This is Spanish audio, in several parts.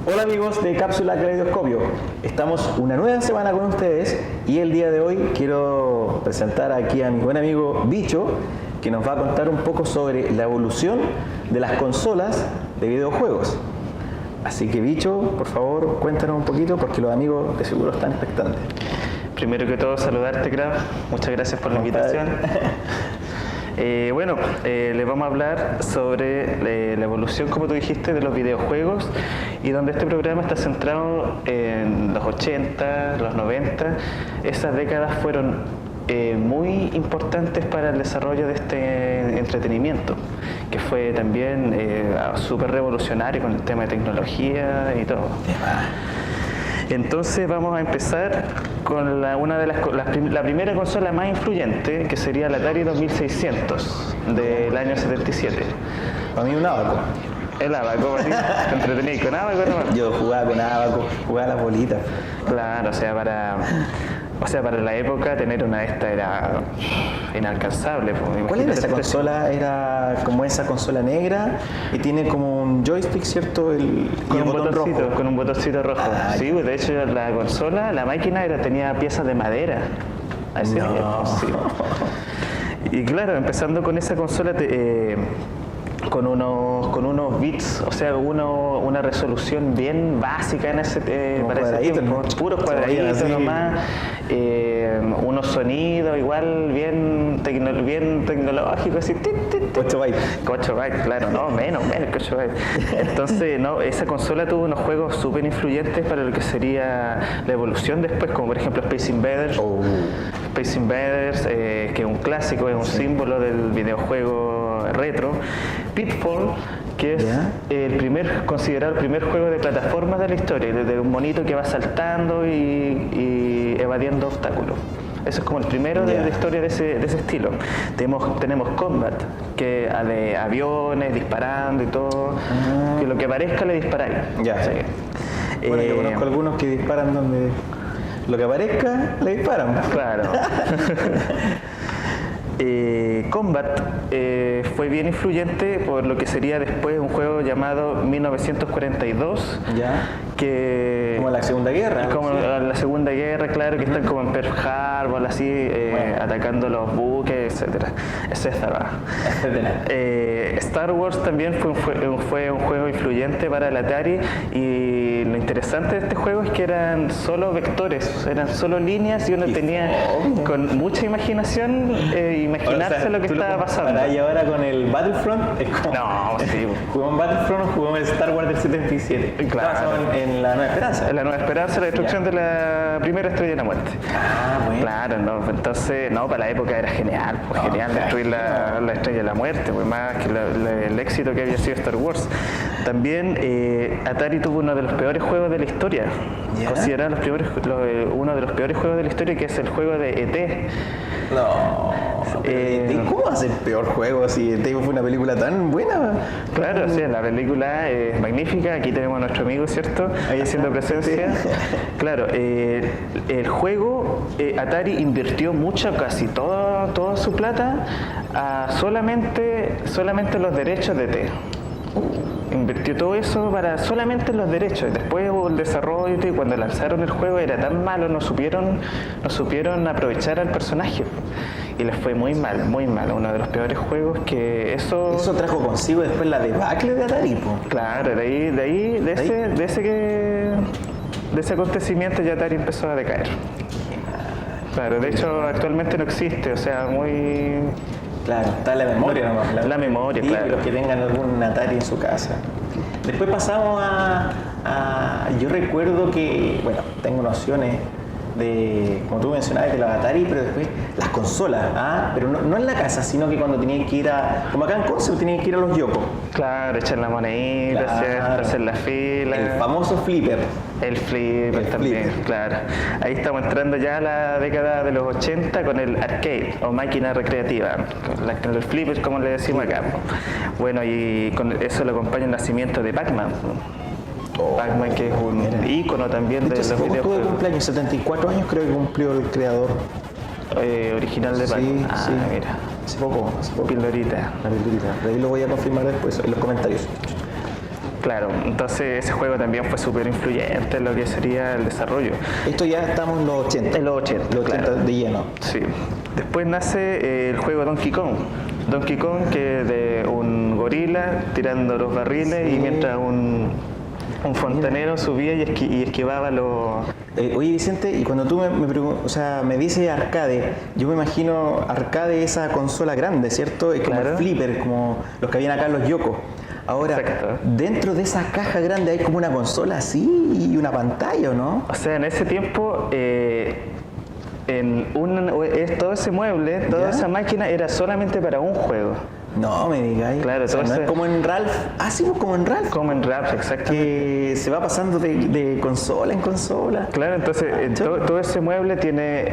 Hola amigos de Cápsula Caleidoscopio, estamos una nueva semana con ustedes y el día de hoy quiero presentar aquí a mi buen amigo Bicho, que nos va a contar un poco sobre la evolución de las consolas de videojuegos. Así que Bicho, por favor, cuéntanos un poquito porque los amigos de seguro están expectantes. Primero que todo, saludarte, Kraft. Muchas gracias por la invitación. Les vamos a hablar sobre la evolución, como tú dijiste, de los videojuegos y donde este programa está centrado en los 80, los 90. Esas décadas fueron muy importantes para el desarrollo de este entretenimiento, que fue también súper revolucionario con el tema de tecnología y todo. Entonces vamos a empezar con la primera consola más influyente, que sería la Atari 2600 del año 77. Para mí un Abaco. El Abaco, ¿te entretenías con Abaco? ¿No? Yo jugaba con Abaco, jugaba a las bolitas. Claro, para la época tener una de estas era inalcanzable. ¿Cuál era esa consola? Era como esa consola negra y tiene como un joystick, ¿cierto? Con un botoncito rojo. Sí, de hecho la máquina tenía piezas de madera. Así sí. Y claro, empezando con esa consola con unos bits, o sea, una resolución bien básica en para ese tiempo, puros cuadraditos nomás, unos sonidos igual bien tecnológicos, así, 8 bytes. 8 bytes, claro, no, menos que 8 bytes. Entonces, esa consola tuvo unos juegos súper influyentes para lo que sería la evolución después, como por ejemplo Space Invaders. Space Invaders, que es un clásico, es un símbolo del videojuego retro. Pitfall, que es considerado el primer juego de plataformas de la historia, desde un monito que va saltando y evadiendo obstáculos. Eso es como el primero de la historia de ese estilo. Tenemos Combat, que de aviones disparando y todo, que lo que parezca le disparáis. Bueno, yo conozco algunos que disparan donde lo que aparezca le disparan. Claro. Combat fue bien influyente por lo que sería después un juego llamado 1942, que como la Segunda Guerra. Como la Segunda Guerra, claro, que están como en Pearl Harbor, así, atacando los buques, etcétera. Star Wars también fue un juego influyente para el Atari, y lo interesante de este juego es que eran solo vectores, eran solo líneas, y uno tenía con mucha imaginación imaginarse lo que estaba pasando. Y ahora con el Battlefront es como... No, sí. Jugamos Battlefront o jugamos Star Wars del 77. Claro. En la Nueva Esperanza. En la Nueva Esperanza, la destrucción de la primera estrella de la muerte. Bueno. Claro, entonces, para la época era genial, destruir la estrella de la muerte, más que el éxito que había sido Star Wars. También Atari tuvo uno de los peores juegos de la historia, considerado uno de los peores juegos de la historia, que es el juego de E.T. ¿Cómo hace el peor juego si E.T. fue una película tan buena? Claro, sí, la película es magnífica. Aquí tenemos a nuestro amigo, ¿cierto? Ahí haciendo presencia. Sí. Claro, el juego, Atari invirtió casi toda su plata a solamente los derechos de E.T. Invirtió todo eso para solamente los derechos. Después hubo el desarrollo, y cuando lanzaron el juego era tan malo, no supieron aprovechar al personaje y les fue muy mal, uno de los peores juegos. Que eso trajo consigo después la debacle de Atari, Claro, de ese acontecimiento ya Atari empezó a decaer. Claro, de hecho actualmente no existe, o sea, muy... Claro, está en la memoria nomás. La memoria, sí, claro. Los que tengan algún Atari en su casa. Después pasamos yo recuerdo que, tengo nociones de, como tú mencionabas, de los Atari, pero después las consolas, pero no en la casa, sino que cuando tenías que ir como acá en Concept, tenías que ir a los Yoko. Claro, echar la monedita, ¿cierto? Hacer la fila. El famoso flipper. El flipper también, claro. Ahí estamos entrando ya a la década de los 80 con el arcade o máquina recreativa, el flipper como le decimos acá. Bueno, y con eso le acompaña el nacimiento de Pac-Man. Pac-Man, que es un ícono también de los videojuegos. Tuvo cumpleaños, 74 años creo que cumplió el creador original de Pac-Man. Sí. Mira. Hace poco. Pildorita. La pildorita. De ahí lo voy a confirmar después en los comentarios. Claro, entonces ese juego también fue súper influyente en lo que sería el desarrollo. Esto ya estamos en los 80. En los 80, Los 80 claro. de lleno. Sí. Después nace el juego Donkey Kong. Donkey Kong, que es de un gorila tirando los barriles y mientras un fontanero subía y esquivaba los... Oye Vicente, y cuando tú me dices arcade, yo me imagino arcade esa consola grande, ¿cierto? Es como Claro. el flipper, como los que habían acá en los Yoko. Ahora, Exacto. dentro de esa caja grande hay como una consola así y una pantalla, ¿o no? O sea, en ese tiempo... todo ese mueble, toda ¿Ya? esa máquina era solamente para un juego. No me digáis. Claro, O sea, no entonces- es como en Ralph. Ah, sí, pues como en Ralph. Como en Raps, exactamente. Que se va pasando de consola en consola. Claro, entonces todo ese mueble tiene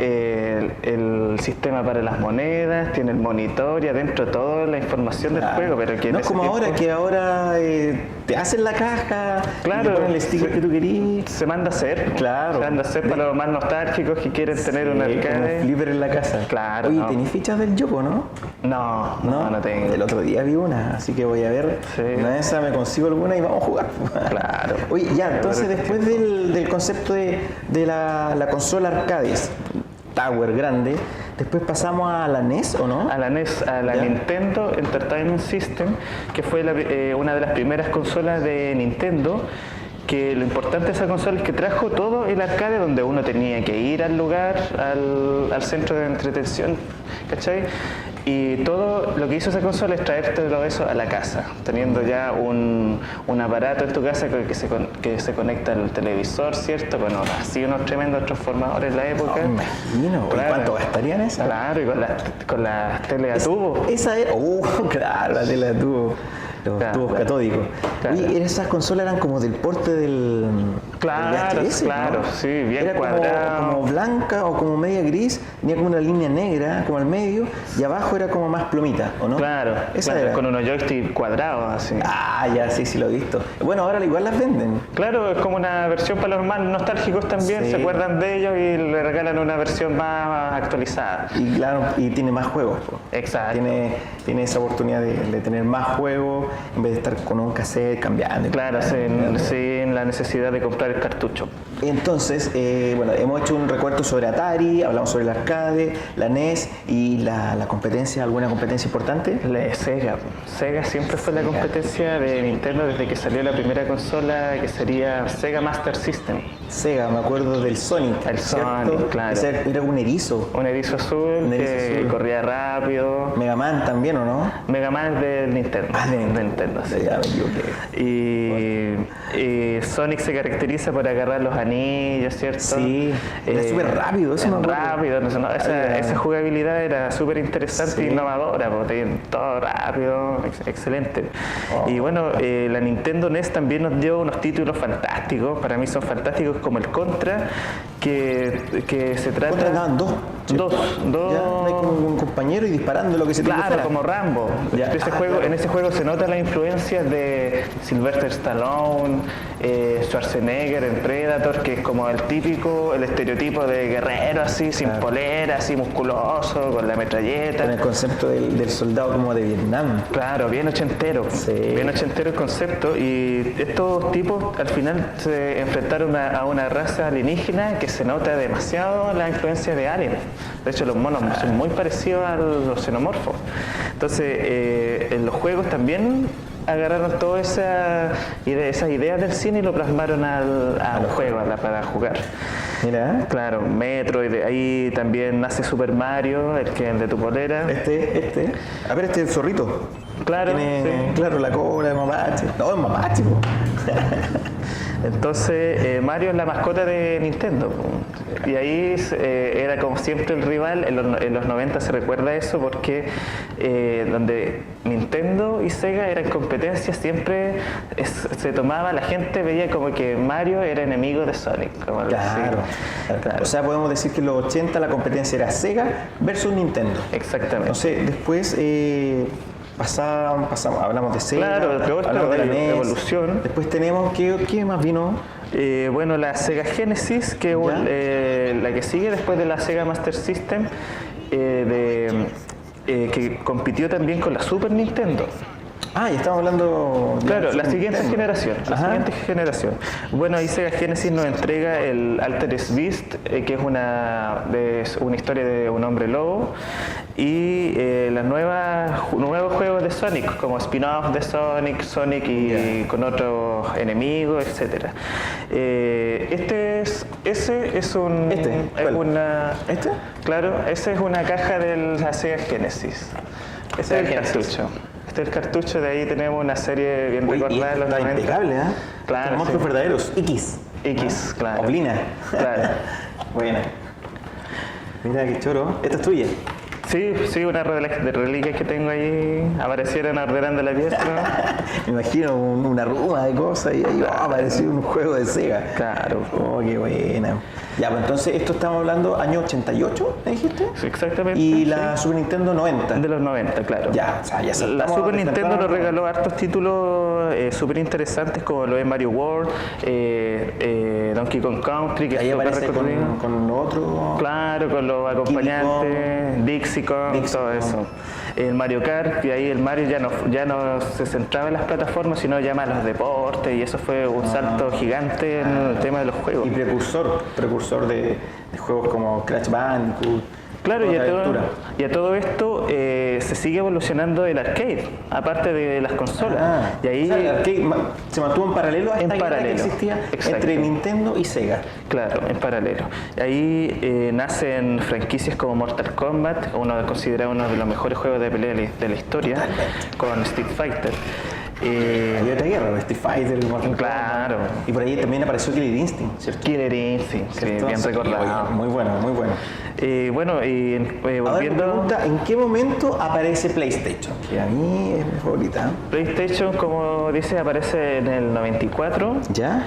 el sistema para las monedas, tiene el monitor y adentro toda la información del Claro. juego, pero que en no es ese como ahora, tiempo que ahora te hacen la caja, Claro, y te ponen el sticker sí. que tú querías. se manda a hacer. Claro. Se manda a hacer para los más nostálgicos que quieren tener un Sí, como arcade. flipper en la casa. Claro, Oye, no. ¿tenéis fichas del Yoko, no? No tengo. El otro día vi una, así que voy a ver. Sí. Una de esas me consigo alguna y vamos a jugar. Claro. Oye, ya, entonces Pero- después del concepto de la consola arcades, Tower grande, después pasamos a la NES, ¿o no? A la NES, a la Ya. Nintendo Entertainment System, que fue una de las primeras consolas de Nintendo, que lo importante de esa consola es que trajo todo el arcade donde uno tenía que ir al lugar, al centro de entretención, ¿cachai? Y todo lo que hizo esa consola es traerte todo eso a la casa, teniendo ya un aparato en tu casa que se conecta al televisor, ¿cierto? Bueno, así unos tremendos transformadores en la época. No, me imagino. ¿Y Claro. cuánto gastarían esa? Claro, y con las tele a tubo. Esa era. Claro, la tela de tubo. Los Claro, tubos claro. catódicos. Claro. Oye, esas consolas eran como del porte del Claro, VHS, ¿no? claro, sí, bien Era cuadrado. como blanca o como media gris, tenía como una línea negra, como al medio, y abajo era como más plomita, ¿o no? Claro, Esa claro, era. con unos joysticks cuadrados así. Ah, ya, sí, lo he visto. Bueno, ahora igual las venden. Claro, es como una versión para los más nostálgicos también, Sí. se acuerdan de ellos y le regalan una versión más actualizada. Y claro, y tiene más juegos. Po. Exacto. Tiene esa oportunidad de tener más juegos en vez de estar con un cassette cambiando. Claro, sin la necesidad de comprar el cartucho. Entonces, bueno, hemos hecho un recuento sobre Atari, hablamos sobre el arcade, la NES y la competencia, ¿alguna competencia importante? La Sega. Sega siempre fue la competencia de Nintendo desde que salió la primera consola que sería Sega Master System. Sega, me acuerdo del Sonic. El ¿cierto? Sonic, claro. Ese era un erizo. Un erizo azul Un erizo que azul. corría rápido. Mega Man también, ¿o no? Mega Man es del Nintendo. Ah, de Nintendo, sí. Ya me equivoqué. Y Sonic se caracteriza por agarrar los anillos, ¿cierto? Sí, era súper rápido, eso me acuerdo. rápido, Había- esa jugabilidad era súper interesante Sí. e innovadora, porque todo rápido, excelente. Oh. Y bueno, la Nintendo NES también nos dio unos títulos fantásticos, para mí son fantásticos, como el Contra, que se trata... Contra andaban dos. Dos. Ya, hay como un compañero y disparando lo que se te Claro, fuera. como Rambo. Ya. Ese Ah, juego, claro. En ese juego se nota la influencia de Sylvester Stallone, Schwarzenegger en Predator, que es como el estereotipo de guerrero así, sin polera, así musculoso, con la metralleta. Con el concepto del soldado como de Vietnam. Claro, bien ochentero. Sí. Bien ochentero el concepto. Y estos tipos al final se enfrentaron a una raza alienígena que se nota demasiado la influencia de Alien. De hecho, los monos son muy parecidos a los xenomorfos. Entonces, en los juegos también agarraron todas esas ideas del cine y lo plasmaron al juego, para jugar. Mira, Claro, Metroid, ahí también nace Super Mario, el de tu polera. este. A ver, el zorrito. Claro, Tiene, sí. claro, la cola de mapache. No, es mapache, po. Entonces, Mario es la mascota de Nintendo. Po. Y ahí era como siempre el rival. En los 90 se recuerda eso porque donde Nintendo y Sega eran competencias, siempre se tomaba, la gente veía como que Mario era enemigo de Sonic. Como algo así. Claro. O sea, podemos decir que en los 80 la competencia era Sega versus Nintendo. Exactamente. Entonces, después pasamos, hablamos de Sega, Claro, pero esto hablamos de la de NES. evolución. Después tenemos, ¿qué más vino? Bueno, la Sega Genesis, que es la que sigue después de la Sega Master System, que compitió también con la Super Nintendo. Ah, ya estamos hablando de Claro, la Super siguiente Nintendo. generación. La Ajá. siguiente generación. Bueno, ahí Sega Genesis nos entrega el Altered Beast, que es una historia de un hombre lobo, y los nuevos juegos de Sonic, como spin-off de Sonic y con otros enemigos, etc. ¿Este? Claro, esa es una caja de la Sega Genesis. Este es el cartucho. Este es el cartucho, de ahí tenemos una serie bien Uy, recordada de los está 90. impecable, ¿eh? Claro, Son monstruos sí. verdaderos. X. X, claro. Oblina. Claro. Buena. Mira qué choro. Esta es tuya. Sí, una de reliquias que tengo ahí aparecieron ordenando la pieza, ¿no? Me imagino una ruma de cosas y ahí apareció un juego de Sega. Claro. Oh, qué buena. Ya, pues entonces esto estamos hablando año 88, ¿me dijiste? Sí, exactamente. Y la Super Nintendo 90. De los 90, claro. Ya, o sea, ya La saltamos Super a Nintendo nos presentar- regaló hartos títulos súper interesantes como lo de Mario World, Donkey Kong Country, que Ahí es súper aparece reconocido. con otro. Claro, con los acompañantes, Dixie Kong, Dixie todo Kong. eso. El Mario Kart, y ahí el Mario ya no se centraba en las plataformas, sino ya más en los deportes, y eso fue un salto gigante en el tema de los juegos. Y precursor de juegos como Crash Bandicoot. Claro, juegos de aventura. y a todo esto se sigue evolucionando el arcade, aparte de las consolas. Ah, y ahí, o sea, el arcade se mantuvo en paralelo a esta En guerra paralelo, que existía exacto. entre Nintendo y Sega. claro, en paralelo. Y ahí nacen franquicias como Mortal Kombat, considerado uno de los mejores juegos de pelea de la historia, con Street Fighter. Hay otra guerra, Street Fighter, Mortal Claro. Kombat. Y por ahí también apareció Killer Instinct, ¿cierto? Killer Instinct, sí, bien Entonces, recordado. oye, muy bueno, muy bueno. Bueno, y Ahora me volviendo... pregunta, ¿en qué momento aparece PlayStation? Que a mí es mi favorita. PlayStation, como dice, aparece en el 94. ¿Ya?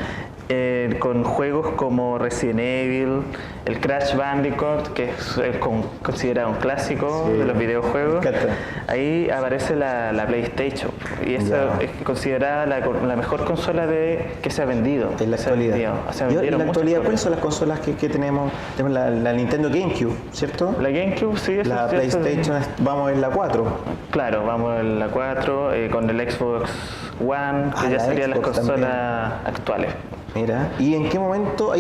Con juegos como Resident Evil, el Crash Bandicoot, que es considerado un clásico Sí, de los videojuegos. me encanta. Ahí aparece la PlayStation y esa Ya. es considerada la mejor consola que se ha vendido. En la Se ha actualidad. vendido. Se Y en vendieron la muchas actualidad, copias. ¿cuáles son las consolas que tenemos? Tenemos la Nintendo GameCube, ¿cierto? La GameCube, sí, eso La es cierto. PlayStation, vamos en la 4. Claro, vamos en la 4, con el Xbox One, que ya la serían las Xbox consolas actuales. Mira, ¿y en qué momento?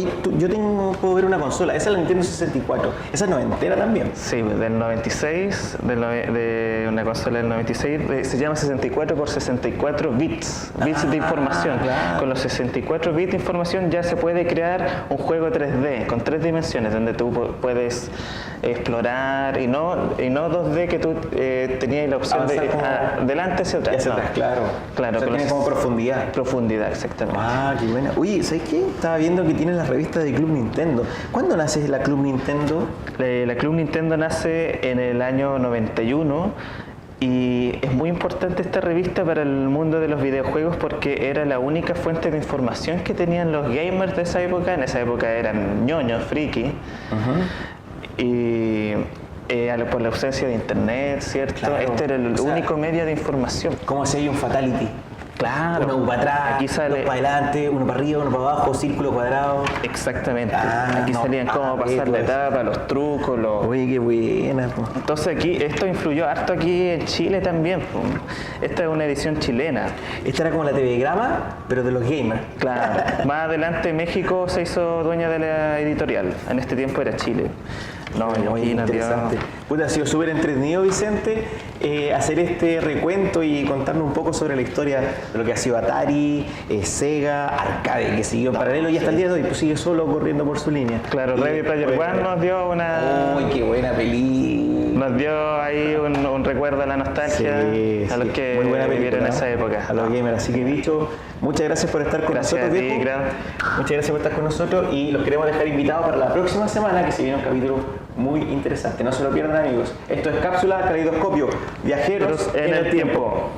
Puedo ver una consola, esa es la Nintendo 64, esa es noventera también. Sí, del 96, de una consola del 96, se llama 64 por 64 bits de información. claro. Con los 64 bits de información ya se puede crear un juego 3D con 3 dimensiones donde tú puedes explorar y no 2D que tú tenías la opción de Avanzar como- adelante hacia atrás. Y hacia no. atrás, claro. Claro, O sea, con tiene los- como profundidad. Profundidad, exactamente. Ah, qué buena. Oye, ¿sabes qué? Estaba viendo que tienen las revistas de Club Nintendo. ¿Cuándo nace la Club Nintendo? La Club Nintendo nace en el año 91 y es muy importante esta revista para el mundo de los videojuegos porque era la única fuente de información que tenían los gamers de esa época. En esa época eran ñoños, friki. Y por la ausencia de internet, ¿cierto? Claro. Este era el O sea, único medio de información. ¿Cómo se hay un fatality? Claro. Uno para atrás, Aquí sale... dos para adelante, uno para arriba, uno para abajo, círculo cuadrado. Exactamente. Ah, Aquí no, salían cómo pasar la pues. etapa, los trucos, los... Oye, qué buena. Po. Entonces aquí, esto influyó harto aquí en Chile también. Po. Esta es una edición chilena. Esta era como la TV Grama, pero de los gamers. Claro. Más adelante México se hizo dueña de la editorial. En este tiempo era Chile. No, Muy imagínate. interesante. Puta, ha sido súper entretenido, Vicente, hacer este recuento y contarnos un poco sobre la historia de lo que ha sido Atari, Sega, Arcade, que siguió en paralelo y hasta el día de hoy pues sigue solo corriendo por su línea. Claro, Y Ready Player después- One nos dio ¡Uy, qué buena película! Nos dio ahí un recuerdo a la nostalgia a los que muy buena vivieron película, esa época. A los gamers. Así que, bicho, muchas gracias por estar con Gracias nosotros, a ti, viejo. Grau. Muchas gracias por estar con nosotros y los queremos dejar invitados para la próxima semana que se viene un capítulo muy interesante. No se lo pierdan, amigos. Esto es Cápsula Caleidoscopio, viajeros En el tiempo.